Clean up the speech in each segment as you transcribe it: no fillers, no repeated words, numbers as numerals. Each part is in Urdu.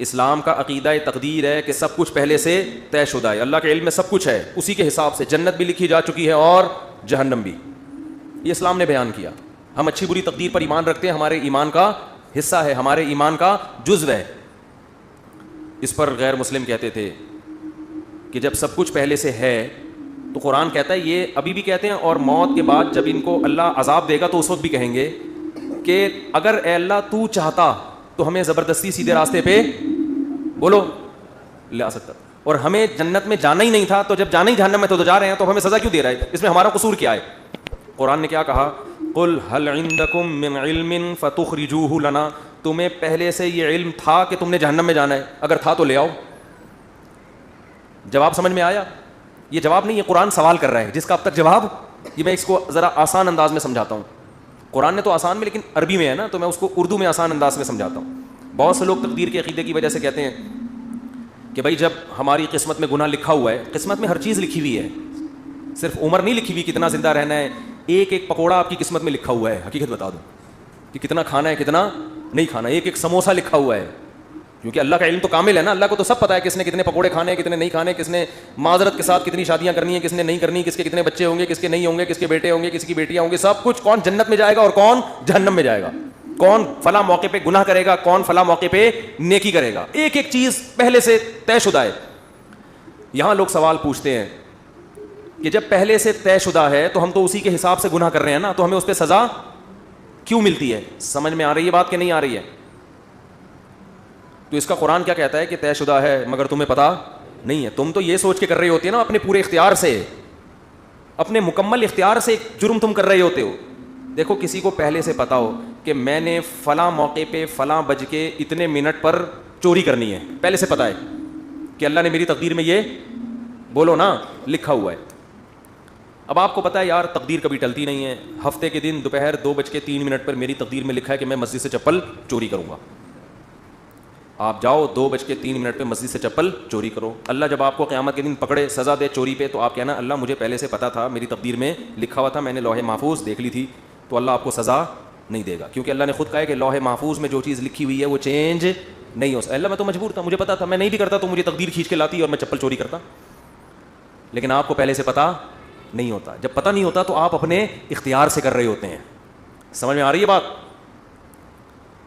اسلام کا عقیدہ تقدیر ہے کہ سب کچھ پہلے سے طے شدہ ہے, اللہ کے علم میں سب کچھ ہے, اسی کے حساب سے جنت بھی لکھی جا چکی ہے اور جہنم بھی. یہ اسلام نے بیان کیا. ہم اچھی بری تقدیر پر ایمان رکھتے ہیں, ہمارے ایمان کا حصہ ہے, ہمارے ایمان کا جزو ہے. اس پر غیر مسلم کہتے تھے کہ جب سب کچھ پہلے سے ہے تو قرآن کہتا ہے, یہ ابھی بھی کہتے ہیں, اور موت کے بعد جب ان کو اللہ عذاب دے گا تو اس وقت بھی کہیں گے کہ اگر اے اللہ تو چاہتا تو ہمیں زبردستی سیدھے راستے پہ بولو لے آ سکتا, اور ہمیں جنت میں جانا ہی نہیں تھا, تو جب جانا ہی جہنم میں تو جا رہے ہیں, تو ہمیں سزا کیوں دے رہا ہے؟ اس میں ہمارا قصور کیا ہے؟ قرآن نے کیا کہا, قل هل عندکم من علم فتخرجوه لنا, تمہیں پہلے سے یہ علم تھا کہ تم نے جہنم میں جانا ہے؟ اگر تھا تو لے آؤ. جواب سمجھ میں آیا؟ یہ جواب نہیں, یہ قرآن سوال کر رہا ہے جس کا اب تک جواب, یہ میں اس کو ذرا آسان انداز میں سمجھاتا ہوں. قرآن نے تو آسان میں, لیکن عربی میں ہے نا, تو میں اس کو اردو میں آسان انداز میں سمجھاتا ہوں. بہت سے لوگ تقدیر کے عقیدے کی وجہ سے کہتے ہیں کہ بھائی جب ہماری قسمت میں گناہ لکھا ہوا ہے, قسمت میں ہر چیز لکھی ہوئی ہے, صرف عمر نہیں لکھی ہوئی کتنا زندہ رہنا ہے, ایک ایک پکوڑا آپ کی قسمت میں لکھا ہوا ہے. حقیقت بتا دو کہ کتنا کھانا ہے کتنا نہیں کھانا, ایک ایک سموسہ لکھا ہوا ہے, کیونکہ اللہ کا علم تو کامل ہے نا, اللہ کو تو سب پتا ہے کس نے کتنے پکوڑے کھانے ہیں کتنے نہیں کھانے, کس نے معذرت کے ساتھ کتنی شادیاں کرنی ہیں کس نے نہیں کرنی, کس کے کتنے بچے ہوں گے کس کے نہیں ہوں گے, کس کے بیٹے ہوں گے کس کی بیٹیاں ہوں گی, سب کچھ, کون جنت میں جائے گا اور کون جہنم میں جائے گا, کون فلاں موقع پہ گناہ کرے گا کون فلاں موقع پہ نیکی کرے گا, ایک ایک چیز پہلے سے طے شدہ ہے. یہاں لوگ سوال پوچھتے ہیں کہ جب پہلے سے طے شدہ ہے تو ہم تو اسی کے حساب سے گناہ کر رہے ہیں نا, تو ہمیں اس پہ سزا کیوں ملتی ہے؟ سمجھ میں آ رہی ہے بات کہ نہیں آ رہی ہے؟ تو اس کا قرآن کیا کہتا ہے کہ طے شدہ ہے مگر تمہیں پتا نہیں ہے. تم تو یہ سوچ کے کر رہے ہوتے ہیں نا اپنے پورے اختیار سے, اپنے مکمل اختیار سے جرم تم کر رہے ہوتے ہو. دیکھو کسی کو پہلے سے پتا ہو کہ میں نے فلاں موقع پہ فلاں بج کے اتنے منٹ پر چوری کرنی ہے, پہلے سے پتا ہے کہ اللہ نے میری تقدیر میں یہ بولو نا لکھا ہوا ہے. اب آپ کو پتا ہے یار تقدیر کبھی ٹلتی نہیں ہے, ہفتے کے دن دوپہر 2:03 پر میری تقدیر میں لکھا ہے کہ میں مسجد سے چپل چوری کروں گا. آپ جاؤ 2:03 پہ مسجد سے چپل چوری کرو. اللہ جب آپ کو قیامت کے دن پکڑے سزا دے چوری پہ, تو آپ کہنا اللہ مجھے پہلے سے پتا تھا, میری تقدیر میں لکھا ہوا تھا, میں نے لوح محفوظ دیکھ لی تھی. تو اللہ آپ کو سزا نہیں دے گا, کیونکہ اللہ نے خود کہا ہے کہ لوح محفوظ میں جو چیز لکھی ہوئی ہے وہ چینج نہیں ہو سکتا. اللہ میں تو مجبور تھا, مجھے پتا تھا, میں نہیں بھی کرتا تو مجھے تقدیر کھینچ کے لاتی اور میں چپل چوری کرتا. لیکن آپ کو پہلے سے پتا نہیں ہوتا. جب پتہ نہیں ہوتا تو آپ اپنے اختیار سے کر رہے ہوتے ہیں. سمجھ میں آ رہی ہے بات؟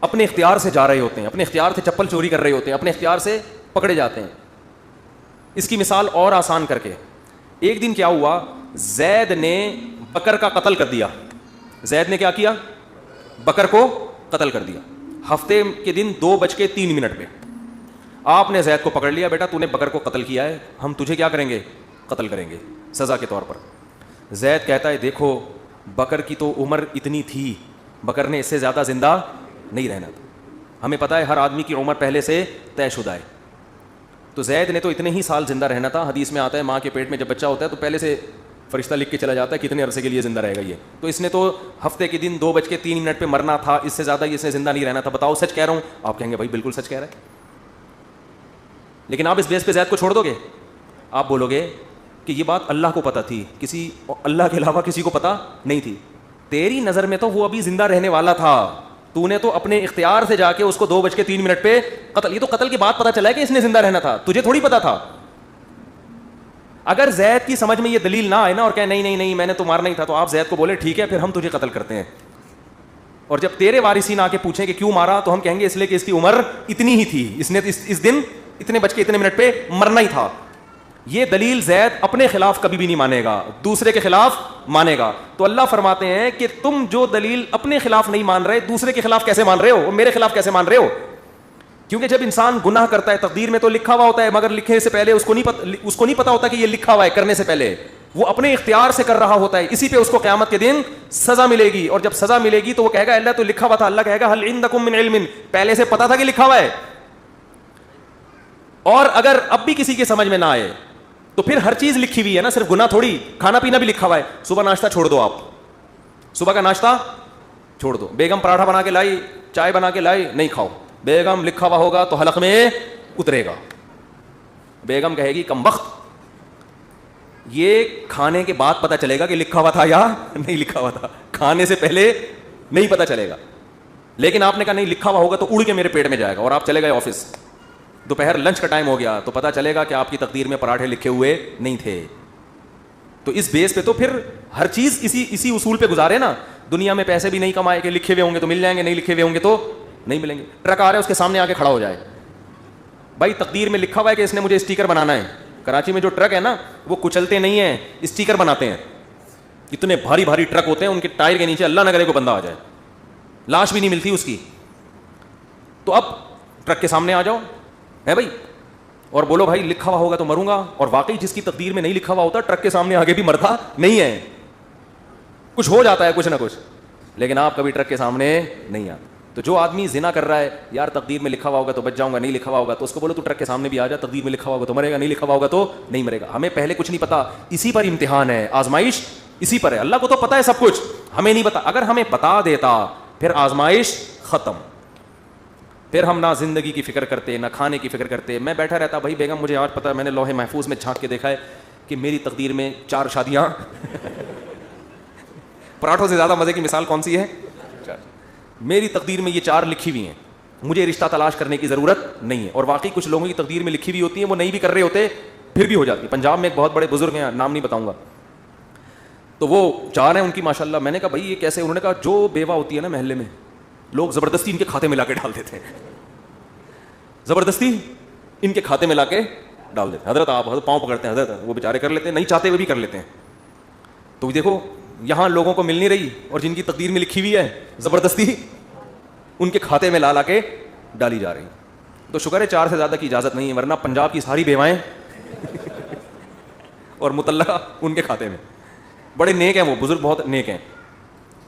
اپنے اختیار سے جا رہے ہوتے ہیں, اپنے اختیار سے چپل چوری کر رہے ہوتے ہیں, اپنے اختیار سے پکڑے جاتے ہیں. اس کی مثال اور آسان کر کے, ایک دن کیا ہوا, زید نے بکر کا قتل کر دیا. زید نے کیا کیا؟ بکر کو قتل کر دیا. ہفتے کے دن 2:03 پہ آپ نے زید کو پکڑ لیا, بیٹا تو نے بکر کو قتل کیا ہے, ہم تجھے کیا کریں گے؟ قتل کریں گے سزا کے طور پر. زید کہتا ہے دیکھو بکر کی تو عمر اتنی تھی, بکر نے اس سے زیادہ زندہ نہیں رہنا تھا. ہمیں پتہ ہے ہر آدمی کی عمر پہلے سے طے شدہ ہے, تو زید نے تو اتنے ہی سال زندہ رہنا تھا. حدیث میں آتا ہے ماں کے پیٹ میں جب بچہ ہوتا ہے تو پہلے سے فرشتہ لکھ کے چلا جاتا ہے کتنے عرصے کے لیے زندہ رہے گا یہ. تو اس نے تو ہفتے کے دن 2:03 پہ مرنا تھا, اس سے زیادہ اس نے زندہ نہیں رہنا تھا. بتاؤ سچ کہہ رہا ہوں؟ آپ کہیں گے بھائی بالکل سچ کہہ رہا ہے. لیکن آپ اس بیس پہ زید کو چھوڑ دو گے؟ آپ بولو گے کہ یہ بات اللہ کو پتہ تھی, کسی اللہ کے علاوہ کسی کو پتہ نہیں تھی. تیری نظر میں تو وہ ابھی زندہ رہنے والا تھا, تو نے تو اپنے اختیار سے جا کے اس کو 2:03 پہ قتل. یہ تو قتل کے بعد پتہ چلا ہے کہ اس نے زندہ رہنا تھا, تجھے تھوڑی پتہ تھا. اگر زید کی سمجھ میں یہ دلیل نہ آئے نا اور کہے نہیں نہیں نہیں میں نے تو مارنا ہی تھا, تو آپ زید کو بولے ٹھیک ہے پھر ہم تجھے قتل کرتے ہیں. اور جب تیرے وارثین آ کے پوچھیں کہ کیوں مارا, تو ہم کہیں گے اس لیے کہ اس کی عمر اتنی ہی تھی, اس نے اس دن اتنے بج کے اتنے منٹ پہ مرنا ہی تھا. یہ دلیل زید اپنے خلاف کبھی بھی نہیں مانے گا, دوسرے کے خلاف مانے گا. تو اللہ فرماتے ہیں کہ تم جو دلیل اپنے خلاف نہیں مان رہے, دوسرے کے خلاف کیسے مان رہے ہو, اور میرے خلاف کیسے مان رہے ہو؟ کیونکہ جب انسان گناہ کرتا ہے تقدیر میں تو لکھا ہوا ہوتا ہے, مگر لکھنے سے پہلے اس کو نہیں پتا ہوتا کہ یہ لکھا ہوا ہے. کرنے سے پہلے وہ اپنے اختیار سے کر رہا ہوتا ہے, اسی پہ اس کو قیامت کے دن سزا ملے گی. اور جب سزا ملے گی تو وہ کہے گا اللہ تو لکھا ہوا تھا. اللہ کہے گا هل عندکم من علم, پہلے سے پتا تھا کہ لکھا ہوا ہے. اور اگر اب بھی کسی کے سمجھ میں نہ آئے تو پھر ہر چیز لکھی ہوئی ہے نا, صرف گناہ تھوڑی, کھانا پینا بھی لکھا ہوا ہے. صبح ناشتہ چھوڑ دو, آپ صبح کا ناشتہ چھوڑ دو. بیگم پراٹھا بنا کے لائی, چائے بنا کے لائی, نہیں کھاؤ. بیگم لکھا ہوا ہوگا تو حلق میں اترے گا. بیگم کہے گی کم وقت, یہ کھانے کے بعد پتہ چلے گا کہ لکھا ہوا تھا یا نہیں لکھا ہوا تھا, کھانے سے پہلے نہیں پتہ چلے گا. لیکن آپ نے کہا نہیں لکھا ہوا ہوگا تو اڑ کے میرے پیٹ میں جائے گا, اور آپ چلے گئے آفس. دوپہر لنچ کا ٹائم ہو گیا تو پتہ چلے گا کہ آپ کی تقدیر میں پراٹھے لکھے ہوئے نہیں تھے. تو اس بیس پہ تو پھر ہر چیز اسی اصول پہ گزارے نا. دنیا میں پیسے بھی نہیں کمائے کہ لکھے ہوئے ہوں گے تو مل جائیں گے, نہیں لکھے ہوئے ہوں گے تو نہیں ملیں گے. ٹرک آ رہا ہے اس کے سامنے آ کے کھڑا ہو جائے, بھائی تقدیر میں لکھا ہوا ہے کہ اس نے مجھے اسٹیکر بنانا ہے. کراچی میں جو ٹرک ہے نا وہ کچلتے نہیں ہیں, اسٹیکر بناتے ہیں. اتنے بھاری بھاری ٹرک ہوتے ہیں, ان کے ٹائر کے نیچے اللہ نہ کرے کو بندہ آ جائے, لاش بھی نہیں ملتی اس کی. تو اب ٹرک کے سامنے آ جاؤ ہے بھائی, اور بولو بھائی لکھا ہوا ہوگا تو مروں گا. اور واقعی جس کی تقدیر میں نہیں لکھا ہوا ہوتا ٹرک کے سامنے آگے بھی مرتا نہیں ہے, کچھ ہو جاتا ہے کچھ نہ کچھ, لیکن آپ کبھی ٹرک کے سامنے نہیں آتے. تو جو آدمی زنا کر رہا ہے, یار تقدیر میں لکھا ہوا ہوگا تو بچ جاؤں گا, نہیں لکھا ہوا ہوگا تو اس کو بولو تو ٹرک کے سامنے بھی آ جا, تقدیر میں لکھا ہوا ہوگا تو مرے گا, نہیں لکھا ہوا ہوگا تو نہیں مرے گا. ہمیں پہلے کچھ نہیں پتا, اسی پر امتحان ہے, آزمائش اسی پر ہے. اللہ کو تو پتا ہے سب کچھ, ہمیں نہیں پتا. اگر ہمیں بتا دیتا پھر آزمائش ختم, پھر ہم نہ زندگی کی فکر کرتے نہ کھانے کی فکر کرتے. میں بیٹھا رہتا, بھائی بیگم مجھے آج پتا ہے, میں نے لوح محفوظ میں جھانک کے دیکھا ہے کہ میری تقدیر میں 4 شادیاں پراٹھوں سے زیادہ مزے کی مثال کون سی ہے؟ میری تقدیر میں یہ 4 لکھی ہوئی ہیں, مجھے رشتہ تلاش کرنے کی ضرورت نہیں ہے. اور واقعی کچھ لوگوں کی تقدیر میں لکھی ہوئی ہوتی ہیں, وہ نہیں بھی کر رہے ہوتے پھر بھی ہو جاتی. پنجاب میں ایک بہت بڑے بزرگ ہیں, نام نہیں بتاؤں گا, تو وہ 4 ہیں ان کی ماشاءاللہ. میں نے کہا بھائی یہ کیسے؟ انہوں نے کہا جو بیوہ ہوتی ہے نا محلے میں, لوگ زبردستی ان کے کھاتے میں لا کے ڈال دیتے ہیں, زبردستی ان کے کھاتے میں لا کے ڈال دیتے ہیں. حضرت آپ حضرت پاؤں پکڑتے ہیں, حضرت وہ بیچارے کر لیتے ہیں, نہیں چاہتے ہوئے بھی کر لیتے ہیں. تو دیکھو یہاں لوگوں کو مل نہیں رہی, اور جن کی تقدیر میں لکھی ہوئی ہے زبردستی ان کے کھاتے میں لا کے ڈالی جا رہی. تو شکر ہے 4 سے زیادہ کی اجازت نہیں ہے, ورنہ پنجاب کی ساری بیوائیں اور متعلقہ ان کے کھاتے میں. بڑے نیک ہیں وہ بزرگ, بہت نیک ہیں.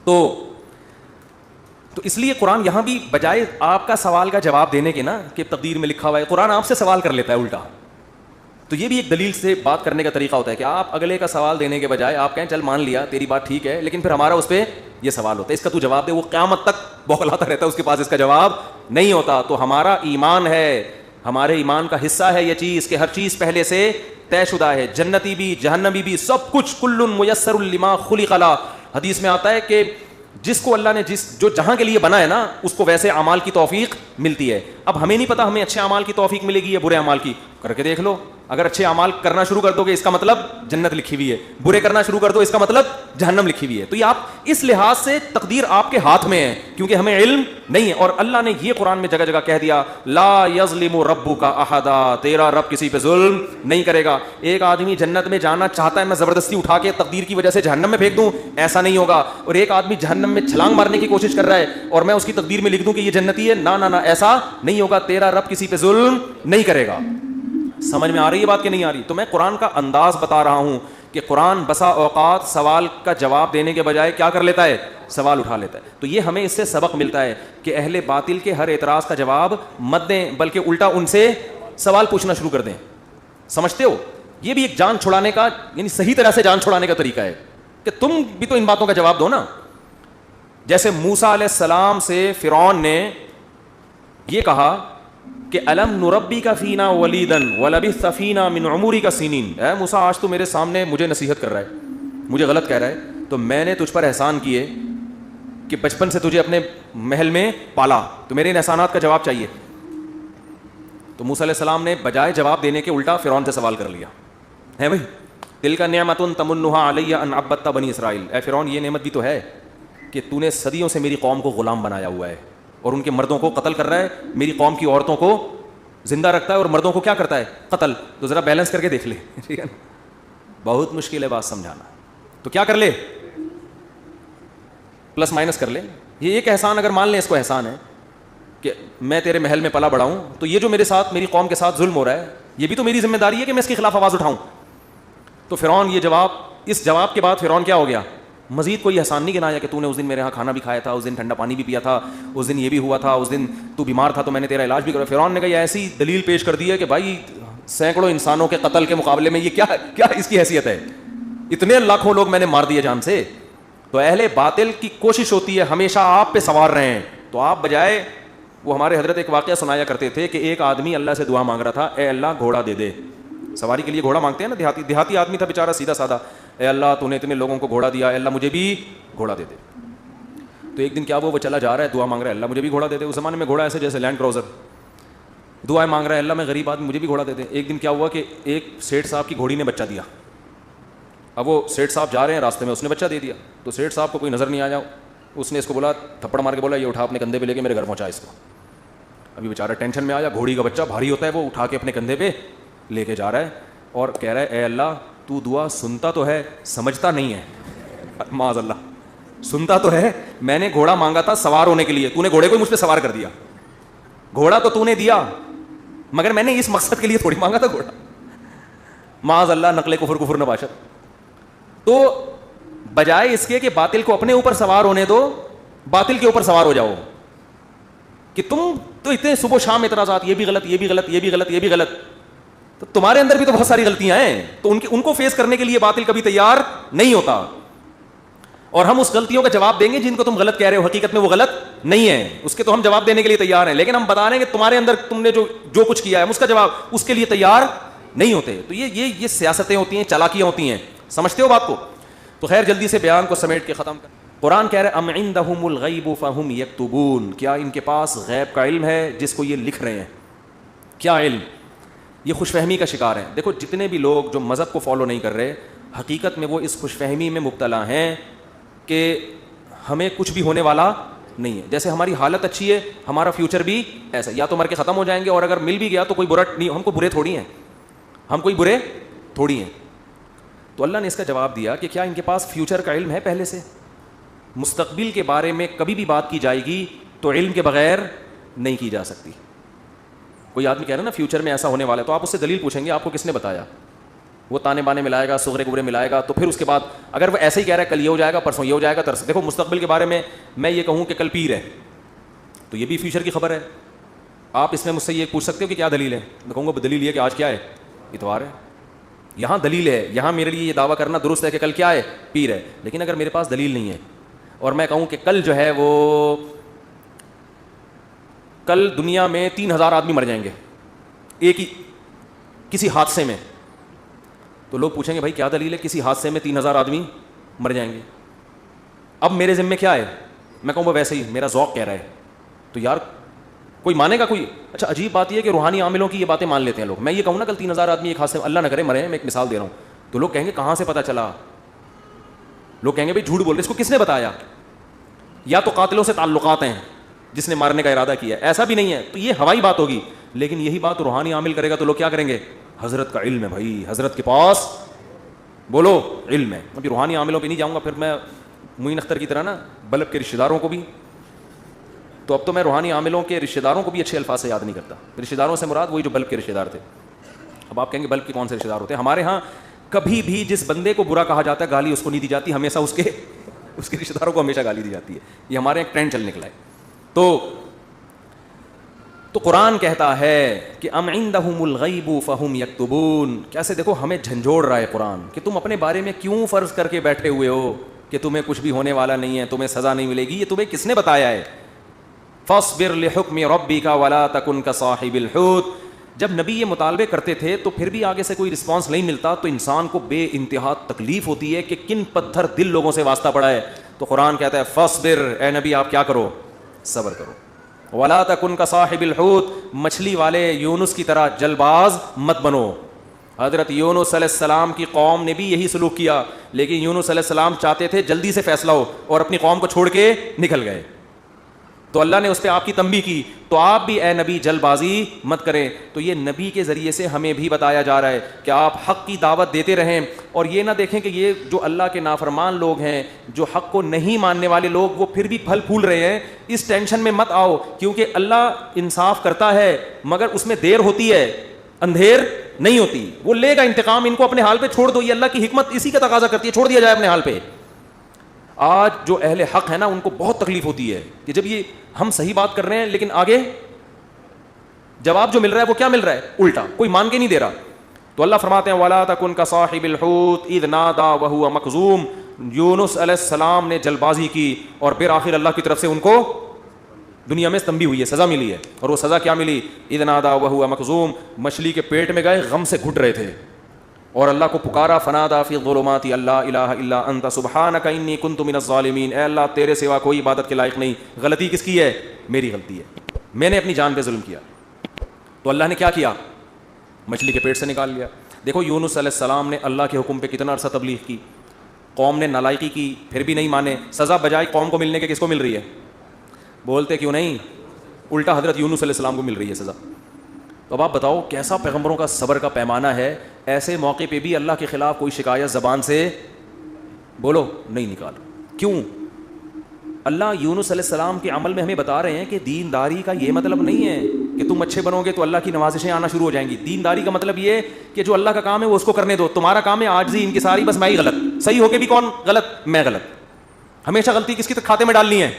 تو اس لیے قرآن یہاں بھی بجائے آپ کا سوال کا جواب دینے کے نا کہ تقدیر میں لکھا ہوا ہے, قرآن آپ سے سوال کر لیتا ہے الٹا. تو یہ بھی ایک دلیل سے بات کرنے کا طریقہ ہوتا ہے کہ آپ اگلے کا سوال دینے کے بجائے آپ کہیں چل مان لیا تیری بات ٹھیک ہے, لیکن پھر ہمارا اس پہ یہ سوال ہوتا ہے, اس کا تو جواب دے. وہ قیامت تک بوکھلاتا رہتا ہے, اس کے پاس اس کا جواب نہیں ہوتا. تو ہمارا ایمان ہے, ہمارے ایمان کا حصہ ہے یہ چیز کہ ہر چیز پہلے سے طے شدہ ہے, جنتی بھی جہنمی بھی سب کچھ. کل میسر لما خلق له, حدیث میں آتا ہے کہ جس کو اللہ نے جو جہاں کے لیے بنا ہے نا اس کو ویسے اعمال کی توفیق ملتی ہے. اب ہمیں نہیں پتا ہمیں اچھے اعمال کی توفیق ملے گی یا برے اعمال کی, کر کے دیکھ لو. اگر اچھے اعمال کرنا شروع کر دو گے اس کا مطلب جنت لکھی ہوئی ہے, برے کرنا شروع کر دو اس کا مطلب جہنم لکھی ہوئی ہے. تو یہ آپ اس لحاظ سے تقدیر آپ کے ہاتھ میں ہے کیونکہ ہمیں علم نہیں ہے. اور اللہ نے یہ قرآن میں جگہ جگہ کہہ دیا لا یظلم ربک احدا, تیرا رب کسی پہ ظلم نہیں کرے گا. ایک آدمی جنت میں جانا چاہتا ہے, میں زبردستی اٹھا کے تقدیر کی وجہ سے جہنم میں پھینک دوں, ایسا نہیں ہوگا. اور ایک آدمی جہنم میں چھلانگ مارنے کی کوشش کر رہا ہے اور میں اس کی تقدیر میں لکھ دوں کہ یہ جنتی ہے, نہ ایسا نہیں ہوگا. تیرا رب کسی پہ ظلم نہیں کرے گا. سمجھ میں آ رہی ہے بات کہ نہیں آ رہی؟ تو میں قرآن کا انداز بتا رہا ہوں کہ قرآن بسا اوقات سوال کا جواب دینے کے بجائے کیا کر لیتا ہے, سوال اٹھا لیتا ہے. تو یہ ہمیں اس سے سبق ملتا ہے کہ اہل باطل کے ہر اعتراض کا جواب مت دیں, بلکہ الٹا ان سے سوال پوچھنا شروع کر دیں. سمجھتے ہو؟ یہ بھی ایک جان چھڑانے کا, یعنی صحیح طرح سے جان چھڑانے کا طریقہ ہے کہ تم بھی تو ان باتوں کا جواب دو نا. جیسے موسیٰ علیہ السلام سے فرعون نے یہ کہا کہ الم نربی کا فینا ولیدن ولبثت فینا من عمرک سنین, اے موسیٰ آج تو میرے سامنے مجھے نصیحت کر رہا ہے, مجھے غلط کہہ رہا ہے, تو میں نے تجھ پر احسان کیے کہ بچپن سے تجھے اپنے محل میں پالا, تو میرے ان احسانات کا جواب چاہیے. تو موسیٰ علیہ السلام نے بجائے جواب دینے کے الٹا فرعون سے سوال کر لیا ہے بھائی, تلک نعمت تمنھا علی ان عبدت بنی اسرائیل, اے فرعون یہ نعمت بھی تو ہے کہ تو نے صدیوں سے میری قوم کو غلام بنایا ہوا ہے اور ان کے مردوں کو قتل کر رہا ہے, میری قوم کی عورتوں کو زندہ رکھتا ہے اور مردوں کو کیا کرتا ہے, قتل. تو ذرا بیلنس کر کے دیکھ لے, ٹھیک ہے نا, بہت مشکل ہے بات سمجھانا. تو کیا کر لے, پلس مائنس کر لے. یہ ایک احسان اگر مان لیں اس کو احسان ہے کہ میں تیرے محل میں پلا بڑا ہوں, تو یہ جو میرے ساتھ میری قوم کے ساتھ ظلم ہو رہا ہے یہ بھی تو میری ذمہ داری ہے کہ میں اس کے خلاف آواز اٹھاؤں. تو فرعون یہ جواب, اس جواب کے بعد فرعون کیا ہو گیا, مزید کوئی احسان نہیں گنایا کہ تو نے اس دن میرے یہاں کھانا بھی کھایا تھا, اس دن ٹھنڈا پانی بھی پیا تھا, اس دن یہ بھی ہوا تھا, اس دن تو بیمار تھا تو میں نے تیرا علاج بھی کرا. فرعون نے کہا یہ ایسی دلیل پیش کر دی ہے کہ بھائی سینکڑوں انسانوں کے قتل کے مقابلے میں یہ کیا اس کی حیثیت ہے, اتنے لاکھوں لوگ میں نے مار دیے جان سے. تو اہل باطل کی کوشش ہوتی ہے ہمیشہ آپ پہ سوار رہے ہیں, تو آپ بجائے, وہ ہمارے حضرت ایک واقعہ سنایا کرتے تھے کہ ایک آدمی اللہ سے دعا مانگ رہا تھا, اے اللہ گھوڑا دے دے. سواری کے لیے گھوڑا مانگتے ہیں نا, دیہاتی آدمی تھا بیچارہ سیدھا سادہ, اے اللہ تو نے اتنے لوگوں کو گھوڑا دیا, اے اللہ مجھے بھی گھوڑا دے دے. تو ایک دن کیا وہ چلا جا رہا ہے, دعا مانگ رہا ہے, اللہ مجھے بھی گھوڑا دے دے. اس زمانے میں گھوڑا ایسے جیسے لینڈ کروزر, دعائیں مانگ رہا ہے, اللہ میں غریب آدمی مجھے بھی گھوڑا دے دے. ایک دن کیا ہوا کہ ایک سیٹھ صاحب کی گھوڑی نے بچہ دیا. اب وہ سیٹھ صاحب جا رہے ہیں, راستے میں اس نے بچہ دے دیا. تو سیٹھ صاحب کو کوئی نظر نہیں آیا, اس نے اس کو بولا, تھپڑ مار کے بولا, یہ اٹھا اپنے کندھے پہ لے کے میرے گھر پہنچا اس کو. ابھی بیچارہ ٹینشن میں آیا, گھوڑی کا بچہ بھاری ہوتا ہے, وہ اٹھا کے اپنے کندھے پہ لے کے جا رہا ہے اور کہہ رہا ہے اے اللہ تو دعا سنتا تو ہے, سمجھتا نہیں ہے. معاذ اللہ, سنتا تو ہے, میں نے گھوڑا مانگا تھا سوار ہونے کے لیے, تو نے گھوڑے کو مجھ پہ سوار کر دیا. گھوڑا تو نے دیا مگر میں نے اس مقصد کے لیے تھوڑی مانگا تھا گھوڑا. معاذ اللہ, نقل کفر نباشت. تو بجائے اس کے کہ باطل کو اپنے اوپر سوار ہونے دو, باطل کے اوپر سوار ہو جاؤ کہ تم تو اتنے صبح و شام اعتراضات, یہ بھی غلط, یہ بھی غلط, یہ بھی غلط, یہ بھی غلط. تو تمہارے اندر بھی تو بہت ساری غلطیاں ہیں, تو ان کو فیس کرنے کے لیے باطل کبھی تیار نہیں ہوتا. اور ہم اس غلطیوں کا جواب دیں گے جن کو تم غلط کہہ رہے ہو, حقیقت میں وہ غلط نہیں ہے, اس کے تو ہم جواب دینے کے لیے تیار ہیں. لیکن ہم بتا رہے ہیں کہ تمہارے اندر تم نے جو کچھ کیا ہے اس کا جواب اس کے لیے تیار نہیں ہوتے. تو یہ سیاستیں ہوتی ہیں, چالاکیاں ہوتی ہیں. سمجھتے ہو بات کو؟ تو خیر جلدی سے بیان کو سمیٹ کے ختم کر. قرآن کہہ رہے ام عندہم الغیب فہم یکتبون, کیا ان کے پاس غیب کا علم ہے جس کو یہ لکھ رہے ہیں؟ کیا علم؟ یہ خوش فہمی کا شکار ہیں. دیکھو جتنے بھی لوگ جو مذہب کو فالو نہیں کر رہے, حقیقت میں وہ اس خوش فہمی میں مبتلا ہیں کہ ہمیں کچھ بھی ہونے والا نہیں ہے. جیسے ہماری حالت اچھی ہے, ہمارا فیوچر بھی ایسا, یا تو مر کے ختم ہو جائیں گے, اور اگر مل بھی گیا تو کوئی برا نہیں, ہم کو برے تھوڑی ہیں, ہم کوئی برے تھوڑی ہیں. تو اللہ نے اس کا جواب دیا کہ کیا ان کے پاس فیوچر کا علم ہے پہلے سے؟ مستقبل کے بارے میں کبھی بھی بات کی جائے گی تو علم کے بغیر نہیں کی جا سکتی. کوئی آدمی کہہ رہا ہے نا فیوچر میں ایسا ہونے والا ہے, تو آپ اس سے دلیل پوچھیں گے آپ کو کس نے بتایا؟ وہ تانے بانے ملائے گا, سغرے گبرے ملائے گا, تو پھر اس کے بعد اگر وہ ایسے ہی کہہ رہا ہے کل یہ ہو جائے گا, پرسوں یہ ہو جائے گا, ترس. دیکھو مستقبل کے بارے میں یہ کہوں کہ کل پیر ہے تو یہ بھی فیوچر کی خبر ہے. آپ اس میں مجھ سے یہ پوچھ سکتے ہو کہ کیا دلیل ہے؟ میں کہوں گا دلیل یہ کہ آج کیا ہے, اتوار ہے. یہاں دلیل ہے, یہاں میرے لیے یہ دعویٰ کرنا درست ہے کہ کل کیا ہے, پیر ہے. لیکن اگر میرے پاس دلیل نہیں ہے اور میں کہوں کہ کل جو ہے وہ کل دنیا میں 3000 آدمی مر جائیں گے ایک ہی کسی حادثے میں, تو لوگ پوچھیں گے بھائی کیا دلیل ہے, کسی حادثے میں 3000 آدمی مر جائیں گے. اب میرے ذمہ کیا ہے؟ میں کہوں وہ ویسے ہی میرا ذوق کہہ رہا ہے. تو یار کوئی مانے گا کوئی؟ اچھا عجیب بات یہ ہے کہ روحانی عاملوں کی یہ باتیں مان لیتے ہیں لوگ. میں یہ کہوں نا کل 3000 آدمی ایک حادثے میں, اللہ نہ کرے مرے, میں ایک مثال دے رہا ہوں, تو لوگ کہیں گے کہاں سے پتہ چلا؟ لوگ کہیں گے بھائی جھوٹ بول رہے, اس کو کس نے بتایا؟ یا تو قاتلوں سے تعلقات ہیں جس نے مارنے کا ارادہ کیا ہے, ایسا بھی نہیں ہے, تو یہ ہوائی بات ہوگی. لیکن یہی بات روحانی عامل کرے گا تو لوگ کیا کریں گے؟ حضرت کا علم ہے بھائی, حضرت کے پاس بولو علم ہے. ابھی روحانی عاملوں پہ نہیں جاؤں گا, پھر میں معین اختر کی طرح نا بلب کے رشتہ داروں کو بھی, تو اب تو میں روحانی عاملوں کے رشتہ داروں کو بھی اچھے الفاظ سے یاد نہیں کرتا. رشتہ داروں سے مراد وہی جو بلب کے رشتہ دار تھے. اب آپ کہیں گے بلب کے کون سے رشتہ دار ہوتے ہیں؟ ہمارے ہاں کبھی بھی جس بندے کو برا کہا جاتا ہے گالی اس کو نہیں دی جاتی, ہمیشہ اس کے رشتہ داروں کو ہمیشہ گالی دی جاتی ہے. یہ ہمارے ایک ٹرینڈ چل نکلا ہے. تو قرآن کہتا ہے کہ ام عندہم الغیب فہم یکتبون. کیسے دیکھو ہمیں جھنجھوڑ رہا ہے قرآن کہ تم اپنے بارے میں کیوں فرض کر کے بیٹھے ہوئے ہو کہ تمہیں کچھ بھی ہونے والا نہیں ہے, تمہیں سزا نہیں ملے گی. یہ تمہیں کس نے بتایا ہے؟ فاصبر لحکم ربک ولا تکن کصاحب الحوت. جب نبی یہ مطالبے کرتے تھے تو پھر بھی آگے سے کوئی رسپانس نہیں ملتا, تو انسان کو بے انتہا تکلیف ہوتی ہے کہ کن پتھر دل لوگوں سے واسطہ پڑا ہے. تو قرآن کہتا ہے فاصبر, اے نبی آپ کیا کرو, صبر کرو. ولا تکن کصاحب الحوت, مچھلی والے یونس کی طرح جل باز مت بنو. حضرت یونس علیہ السلام کی قوم نے بھی یہی سلوک کیا, لیکن یونس علیہ السلام چاہتے تھے جلدی سے فیصلہ ہو اور اپنی قوم کو چھوڑ کے نکل گئے. تو اللہ نے اس پہ آپ کی تنبیہ کی, تو آپ بھی اے نبی جل بازی مت کریں. تو یہ نبی کے ذریعے سے ہمیں بھی بتایا جا رہا ہے کہ آپ حق کی دعوت دیتے رہیں, اور یہ نہ دیکھیں کہ یہ جو اللہ کے نافرمان لوگ ہیں, جو حق کو نہیں ماننے والے لوگ, وہ پھر بھی پھل پھول رہے ہیں. اس ٹینشن میں مت آؤ, کیونکہ اللہ انصاف کرتا ہے مگر اس میں دیر ہوتی ہے, اندھیر نہیں ہوتی. وہ لے گا انتقام, ان کو اپنے حال پہ چھوڑ دو. یہ اللہ کی حکمت اسی کا تقاضا کرتی ہے, چھوڑ دیا جائے اپنے حال پہ. آج جو اہل حق ہے نا ان کو بہت تکلیف ہوتی ہے کہ جب یہ ہم صحیح بات کر رہے ہیں لیکن آگے جواب جو مل رہا ہے وہ کیا مل رہا ہے, الٹا, کوئی مان کے نہیں دے رہا. تو اللہ فرماتے ہیں وَلَا تَكُنْ كَصَاحِبِ الْحُوتِ إِذْ نَادَىٰ وَهُوَ مَكْظُومٌ. یونس علیہ السلام نے جلد بازی کی اور پھر آخر اللہ کی طرف سے ان کو دنیا میں تنبیہ ہوئی ہے, سزا ملی ہے. اور وہ سزا کیا ملی؟ إِذْ نَادَىٰ وَهُوَ مَكْظُومٌ. مچھلی کے پیٹ میں گئے, غم سے گھٹ رہے تھے اور اللہ کو پکارا, فنادا فی الظلمات اللہ الہ الا انت سبحانک انی کنت من الظالمین. اے اللہ تیرے سوا کوئی عبادت کے لائق نہیں. غلطی کس کی ہے؟ میری غلطی ہے, میں نے اپنی جان پہ ظلم کیا. تو اللہ نے کیا کیا؟ مچھلی کے پیٹ سے نکال لیا. دیکھو یونس علیہ السلام نے اللہ کے حکم پہ کتنا عرصہ تبلیغ کی, قوم نے نالائقی کی, پھر بھی نہیں مانے. سزا بجائے قوم کو ملنے کے کس کو مل رہی ہے؟ بولتے کیوں نہیں؟ الٹا حضرت یونس علیہ السلام کو مل رہی ہے سزا. تو اب آپ بتاؤ کیسا پیغمبروں کا صبر کا پیمانہ ہے. ایسے موقع پہ بھی اللہ کے خلاف کوئی شکایت زبان سے بولو نہیں نکال. کیوں؟ اللہ یونس علیہ السلام کے عمل میں ہمیں بتا رہے ہیں کہ دینداری کا یہ مطلب نہیں ہے کہ تم اچھے بنو گے تو اللہ کی نوازشیں آنا شروع ہو جائیں گی. دینداری کا مطلب یہ کہ جو اللہ کا کام ہے وہ اس کو کرنے دو. تمہارا کام ہے عاجزی انکساری, بس میں ہی غلط, صحیح ہو کے بھی کون غلط؟ میں غلط. ہمیشہ غلطی کس کی کھاتے میں ڈالنی ہے؟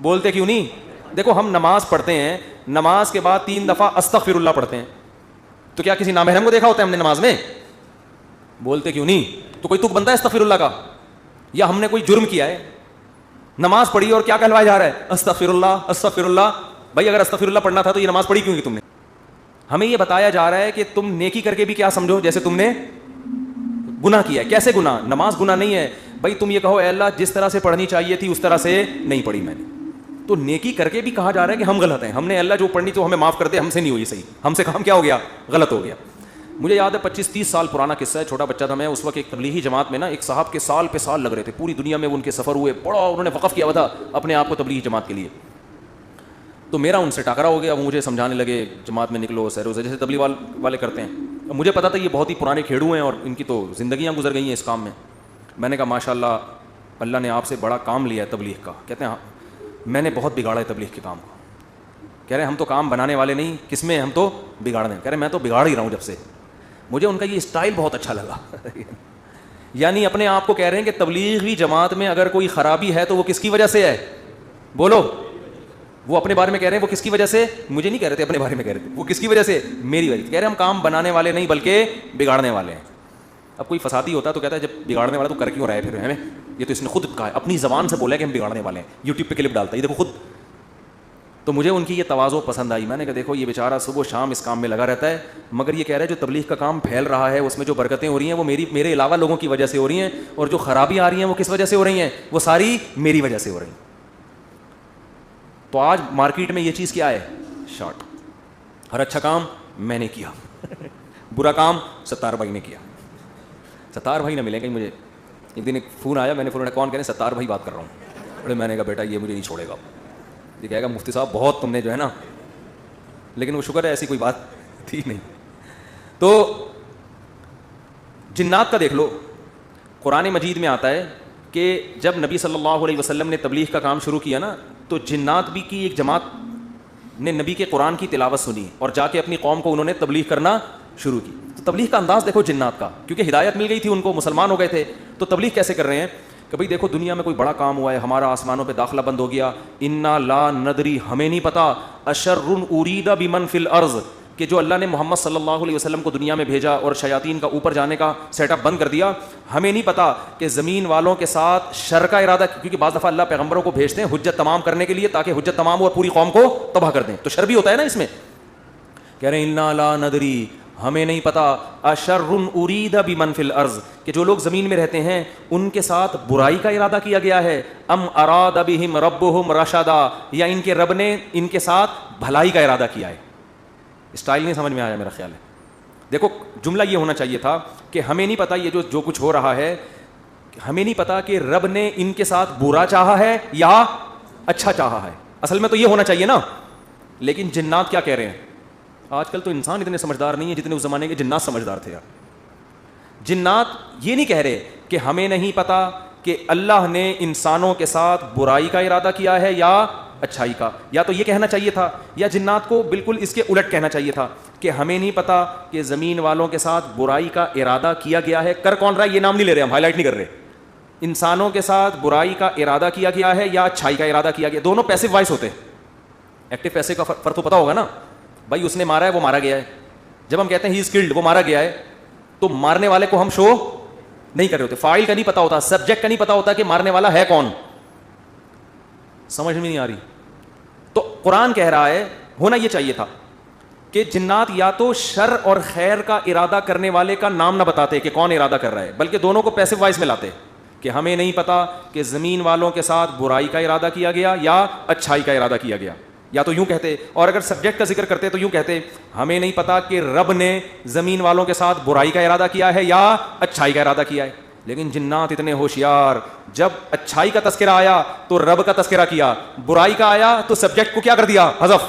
بولتے کیوں نہیں؟ دیکھو ہم نماز پڑھتے ہیں, نماز کے بعد 3 دفعہ استغفر اللہ پڑھتے ہیں, تو کیا کسی نامحرم کو دیکھا ہوتا ہے ہم نے نماز میں؟ بولتے کیوں نہیں؟ تو کوئی تک بنتا ہے استغفر اللہ کا؟ یا ہم نے کوئی جرم کیا ہے, نماز پڑھی اور کیا کہلوایا جا رہا ہے؟ استغفر اللہ استغفر اللہ. بھائی اگر استغفر اللہ پڑھنا تھا تو یہ نماز پڑھی کیوں کی تم نے؟ ہمیں یہ بتایا جا رہا ہے کہ تم نیکی کر کے بھی کیا سمجھو جیسے تم نے گناہ کیا ہے. کیسے گناہ؟ نماز گناہ نہیں ہے. بھائی تم یہ کہو اے اللہ جس طرح سے پڑھنی چاہیے تھی اس طرح سے نہیں پڑھی میں نے, تو نیکی کر کے بھی کہا جا رہا ہے کہ ہم غلط ہیں. ہم نے اللہ جو پڑھنی تو ہمیں معاف کر دے, ہم سے نہیں ہوئی صحیح, ہم سے کام کیا ہو گیا؟ غلط ہو گیا. مجھے یاد ہے 25-30 سال پرانا قصہ ہے, چھوٹا بچہ تھا میں اس وقت. ایک تبلیغی جماعت میں نا ایک صاحب کے سال پہ سال لگ رہے تھے, پوری دنیا میں ان کے سفر ہوئے, بڑا انہوں نے وقف کیا ہوا تھا اپنے آپ کو تبلیغی جماعت کے لیے. تو میرا ان سے ٹاکرا ہو گیا, وہ مجھے سمجھانے لگے جماعت میں نکلو سیر سے, جیسے تبلیغ والے کرتے ہیں. مجھے پتا تھا یہ بہت ہی پرانے کھیڑو ہیں اور ان کی تو زندگیاں گزر گئی ہیں اس کام میں. میں نے کہا ماشاء اللہ اللہ نے آپ سے بڑا کام لیا ہے تبلیغ کا. کہتے ہیں ہاں میں نے بہت بگاڑا ہے تبلیغ کے کام کو. کہہ رہے ہم تو کام بنانے والے نہیں, کس میں ہم تو بگاڑ دیں. کہہ رہے میں تو بگاڑ ہی رہا ہوں جب سے. مجھے ان کا یہ اسٹائل بہت اچھا لگا. یعنی اپنے آپ کو کہہ رہے ہیں کہ تبلیغی جماعت میں اگر کوئی خرابی ہے تو وہ کس کی وجہ سے ہے؟ بولو. وہ اپنے بارے میں کہہ رہے ہیں وہ کس کی وجہ سے, مجھے نہیں کہہ رہے تھے اپنے بارے میں کہہ رہے تھے, وہ کس کی وجہ سے؟ میری وجہ سے. کہہ رہے ہم کام بنانے والے نہیں بلکہ بگاڑنے والے ہیں. اب کوئی فسادی ہوتا تو کہتا ہے جب بگاڑنے والا تو کر کیوں رہا ہے پھر ہمیں؟ یہ تو اس نے خود کہا ہے, اپنی زبان سے بولا ہے کہ ہم بگاڑنے والے ہیں. یوٹیوب پہ کلپ ڈالتا ہے, یہ دیکھو خود. تو مجھے ان کی یہ تواضع پسند آئی. میں نے کہا دیکھو یہ بیچارہ صبح و شام اس کام میں لگا رہتا ہے, مگر یہ کہہ رہا ہے جو تبلیغ کا کام پھیل رہا ہے اس میں جو برکتیں ہو رہی ہیں وہ میرے علاوہ لوگوں کی وجہ سے ہو رہی ہیں, اور جو خرابی آ رہی ہیں وہ کس وجہ سے ہو رہی ہیں؟ وہ ساری میری وجہ سے ہو رہی ہیں. تو آج مارکیٹ میں یہ چیز کیا ہے؟ شارٹ. ہر اچھا کام میں نے کیا, برا کام ستار بھائی نے کیا. ستار بھائی نہ ملیں کہیں مجھے. ایک دن ایک فون آیا, میں نے فون کون کہنے ستار بھائی بات کر رہا ہوں. میں نے کہا بیٹا یہ مجھے نہیں چھوڑے گا. یہ کہے گا مفتی صاحب بہت تم نے جو ہے نا, لیکن وہ شکر ہے ایسی کوئی بات تھی نہیں. تو جنات کا دیکھ لو, قرآن مجید میں آتا ہے کہ جب نبی صلی اللہ علیہ وسلم نے تبلیغ کا کام شروع کیا نا, تو جنات بھی کی ایک جماعت نے نبی کے قرآن کی تلاوت سنی اور جا کے اپنی قوم کو انہوں نے تبلیغ کرنا شروع کی. تو تبلیغ کا انداز دیکھو جنات کا, کیونکہ ہدایت مل گئی تھی ان کو, مسلمان ہو گئے تھے. تو تبلیغ کیسے کر رہے ہیں کہ بھئی دیکھو دنیا میں کوئی بڑا کام ہوا ہے, ہمارا آسمانوں پہ داخلہ بند ہو گیا, انا لا ندری ہمیں نہیں پتا, اشر ارید بمن فی الارض کہ جو اللہ نے محمد صلی اللہ علیہ وسلم کو دنیا میں بھیجا اور شیاطین کا اوپر جانے کا سیٹ اپ بند کر دیا, ہمیں نہیں پتا کہ زمین والوں کے ساتھ شر کا ارادہ, کیونکہ بعض دفعہ اللہ پیغمبروں کو بھیجتے ہیں حجت تمام کرنے کے لیے تاکہ حجت تمام ہو اور پوری قوم کو تباہ کر دیں, تو شر بھی ہوتا ہے نا اس میں. کہہ رہے ہیں انا لا ندری ہمیں نہیں پتا, اشر ارید بمن فی الارض کہ جو لوگ زمین میں رہتے ہیں ان کے ساتھ برائی کا ارادہ کیا گیا ہے, ام اراد بہم ربہم رشدا یا ان کے رب نے ان کے ساتھ بھلائی کا ارادہ کیا ہے. اسٹائل نہیں سمجھ میں آیا میرا خیال ہے. دیکھو جملہ یہ ہونا چاہیے تھا کہ ہمیں نہیں پتا یہ جو کچھ ہو رہا ہے, ہمیں نہیں پتا کہ رب نے ان کے ساتھ برا چاہا ہے یا اچھا چاہا ہے. اصل میں تو یہ ہونا چاہیے نا. لیکن جنات کیا کہہ رہے ہیں, آج کل تو انسان اتنے سمجھدار نہیں ہے جتنے اس زمانے کے جنات سمجھدار تھے. جنات یہ نہیں کہہ رہے کہ ہمیں نہیں پتا کہ اللہ نے انسانوں کے ساتھ برائی کا ارادہ کیا ہے یا اچھائی کا, یا تو یہ کہنا چاہیے تھا, یا جنات کو بالکل اس کے الٹ کہنا چاہیے تھا کہ ہمیں نہیں پتا کہ زمین والوں کے ساتھ برائی کا ارادہ کیا گیا ہے. کر کون رہا ہے یہ نام نہیں لے رہے, ہم ہائی لائٹ نہیں کر رہے. انسانوں کے ساتھ برائی کا ارادہ کیا گیا ہے یا اچھائی کا ارادہ کیا گیا. دونوں پیسو وائس ہوتے ہیں, ایکٹیو پیسو کا فرق تو پتا ہوگا نا. بھائی اس نے مارا ہے وہ مارا گیا ہے. جب ہم کہتے ہیں ہی از کلڈ وہ مارا گیا ہے, تو مارنے والے کو ہم شو نہیں کر رہے ہوتے, فاعل کا نہیں پتا ہوتا, سبجیکٹ کا نہیں پتا ہوتا کہ مارنے والا ہے کون. سمجھ میں نہیں آ رہی. تو قرآن کہہ رہا ہے ہونا یہ چاہیے تھا کہ جنات یا تو شر اور خیر کا ارادہ کرنے والے کا نام نہ بتاتے کہ کون ارادہ کر رہا ہے, بلکہ دونوں کو پیسو وائس میں لاتے کہ ہمیں نہیں پتا کہ زمین والوں کے ساتھ برائی کا ارادہ کیا گیا یا اچھائی کا ارادہ کیا گیا. یا تو یوں کہتے, اور اگر سبجیکٹ کا ذکر کرتے تو یوں کہتے ہمیں نہیں پتا کہ رب نے زمین والوں کے ساتھ برائی کا ارادہ کیا ہے یا اچھائی کا ارادہ کیا ہے. لیکن جنات اتنے ہوشیار, جب اچھائی کا تذکرہ آیا تو رب کا تذکرہ کیا, برائی کا آیا تو سبجیکٹ کو کیا کر دیا, حذف.